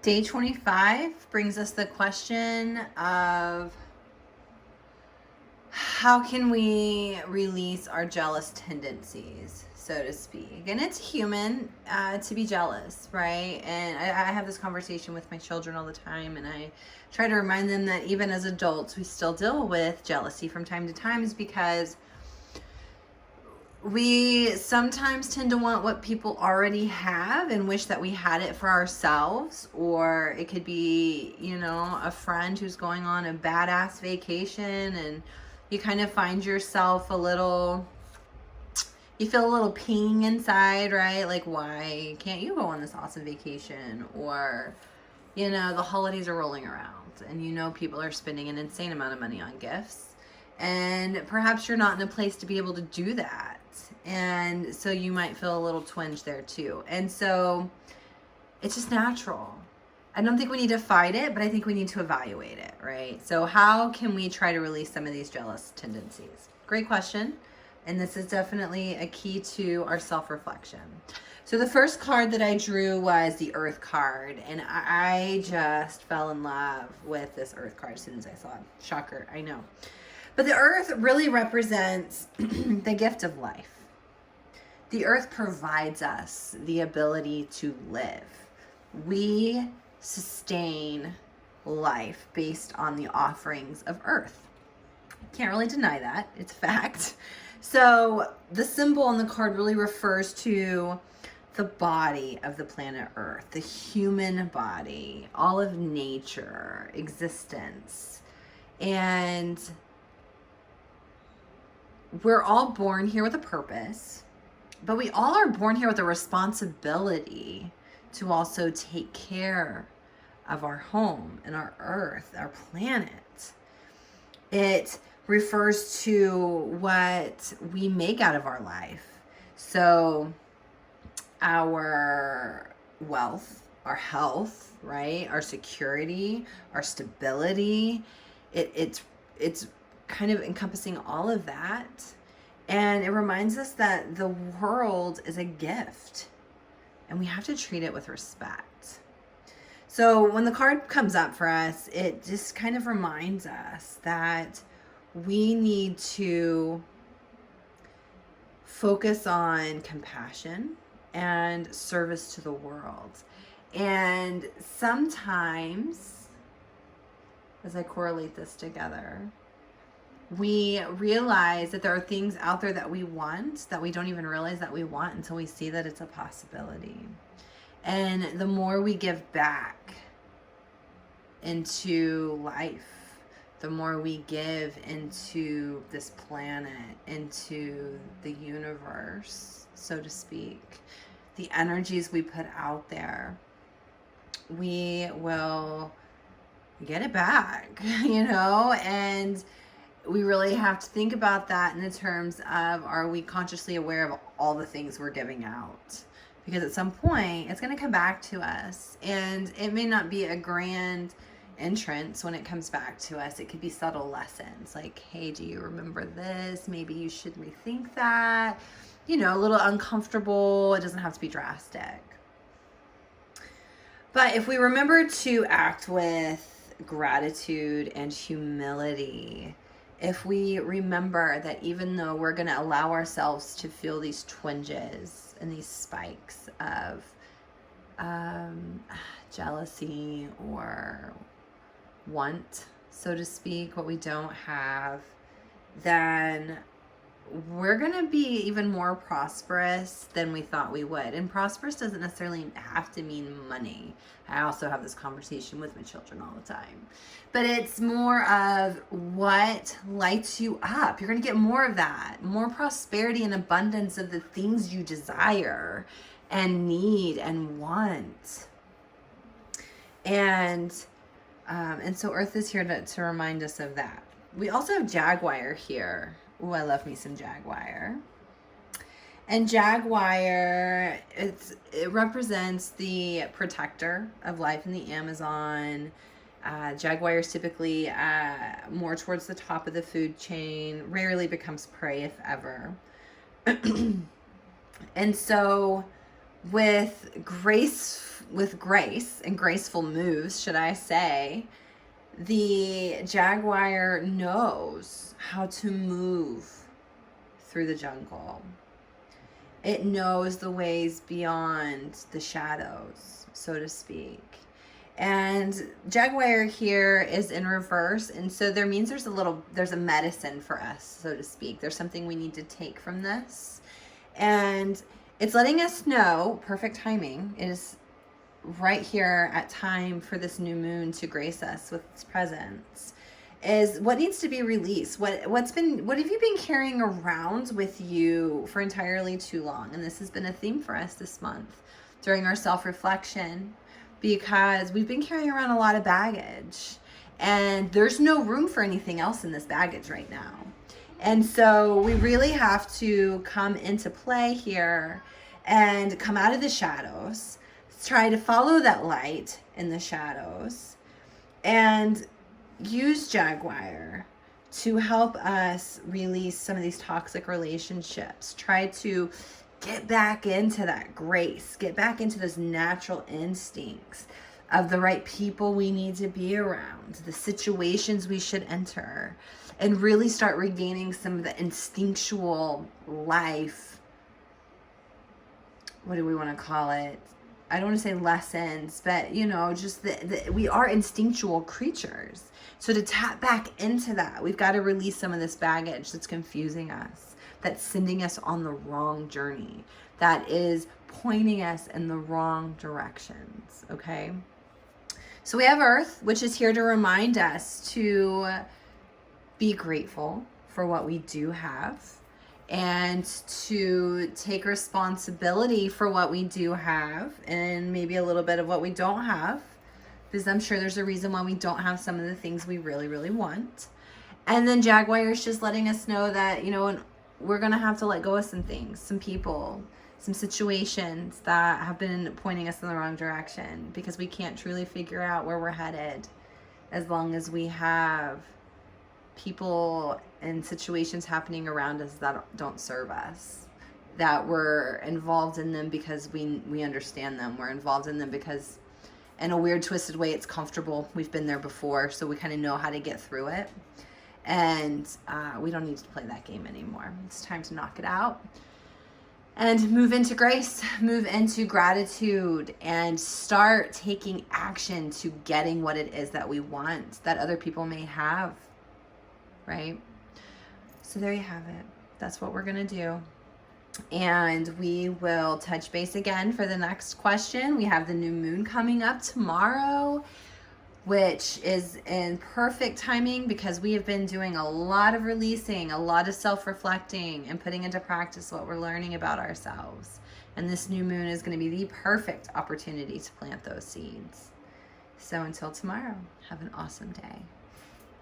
Day 25 brings us the question of how can we release our jealous tendencies, so to speak. And it's human to be jealous, right? And I have this conversation with my children all the time, and I try to remind them that even as adults, we still deal with jealousy from time to time, is because we sometimes tend to want what people already have and wish that we had it for ourselves. Or it could be, a friend who's going on a badass vacation, and you kind of find yourself you feel a little ping inside, right? Like, why can't you go on this awesome vacation? Or, the holidays are rolling around, and people are spending an insane amount of money on gifts. And perhaps you're not in a place to be able to do that. And so you might feel a little twinge there too. And so it's just natural. I don't think we need to fight it, but I think we need to evaluate it, right? So how can we try to release some of these jealous tendencies? Great question. And this is definitely a key to our self-reflection. So the first card that I drew was the Earth card, and I just fell in love with this Earth card as soon as I saw it. Shocker, I know. But the Earth really represents the gift of life. The Earth provides us the ability to live. We sustain life based on the offerings of Earth. Can't really deny that. It's fact. So the symbol on the card really refers to the body of the planet Earth, the human body, all of nature, existence. And we're all born here with a purpose, but we all are born here with a responsibility to also take care of our home and our Earth, our planet. It refers to what we make out of our life. So our wealth, our health, right? Our security, our stability. It's kind of encompassing all of that. And it reminds us that the world is a gift, and we have to treat it with respect. So when the card comes up for us, it just kind of reminds us that we need to focus on compassion and service to the world. And sometimes, as I correlate this together, we realize that there are things out there that we want that we don't even realize that we want until we see that it's a possibility. And the more we give back into life, the more we give into this planet, into the universe, so to speak, the energies we put out there, we will get it back, and we really have to think about that in the terms of, are we consciously aware of all the things we're giving out? Because at some point, it's going to come back to us. And it may not be a grand entrance when it comes back to us. It could be subtle lessons like, hey, do you remember this? Maybe you should rethink that. A little uncomfortable. It doesn't have to be drastic. But if we remember to act with gratitude and humility, if we remember that even though we're going to allow ourselves to feel these twinges and these spikes of jealousy or want, so to speak, what we don't have, then we're going to be even more prosperous than we thought we would. And prosperous doesn't necessarily have to mean money. I also have this conversation with my children all the time. But it's more of what lights you up. You're going to get more of that, more prosperity and abundance of the things you desire and need and want. And so Earth is here to remind us of that. We also have Jaguar here. Ooh, I love me some Jaguar. And Jaguar, it represents the protector of life in the Amazon. Jaguar is typically more towards the top of the food chain, rarely becomes prey, if ever. And so with with grace and graceful moves, should I say, the jaguar knows how to move through the jungle. It knows the ways beyond the shadows, so to speak. And jaguar here is in reverse, and so there means there's a medicine for us, so to speak. There's something we need to take from this. And it's letting us know, perfect timing, it is right here at time for this new moon to grace us with its presence, is what needs to be released. What have you been carrying around with you for entirely too long? And this has been a theme for us this month during our self-reflection, because we've been carrying around a lot of baggage, and there's no room for anything else in this baggage right now. And so we really have to come into play here and come out of the shadows, try to follow that light in the shadows, and use jaguar to help us release some of these toxic relationships. Try to get back into that grace, get back into those natural instincts of the right people we need to be around, the situations we should enter, and really start regaining some of the instinctual life. What do we want to call it? I don't want to say lessons, but just we are instinctual creatures. So to tap back into that, we've got to release some of this baggage that's confusing us, that's sending us on the wrong journey, that is pointing us in the wrong directions, okay? So we have Earth, which is here to remind us to be grateful for what we do have, and to take responsibility for what we do have, and maybe a little bit of what we don't have, because I'm sure there's a reason why we don't have some of the things we really, really want. And then Jaguar is just letting us know that, we're going to have to let go of some things, some people, some situations that have been pointing us in the wrong direction, because we can't truly figure out where we're headed as long as we have people and situations happening around us that don't serve us, that we're involved in them because we understand them. We're involved in them because, in a weird, twisted way, it's comfortable. We've been there before, so we kind of know how to get through it. And we don't need to play that game anymore. It's time to knock it out and move into grace, move into gratitude, and start taking action to getting what it is that we want, that other people may have, right? So there you have it. That's what we're going to do. And we will touch base again for the next question. We have the new moon coming up tomorrow, which is in perfect timing because we have been doing a lot of releasing, a lot of self-reflecting, and putting into practice what we're learning about ourselves. And this new moon is going to be the perfect opportunity to plant those seeds. So until tomorrow, have an awesome day.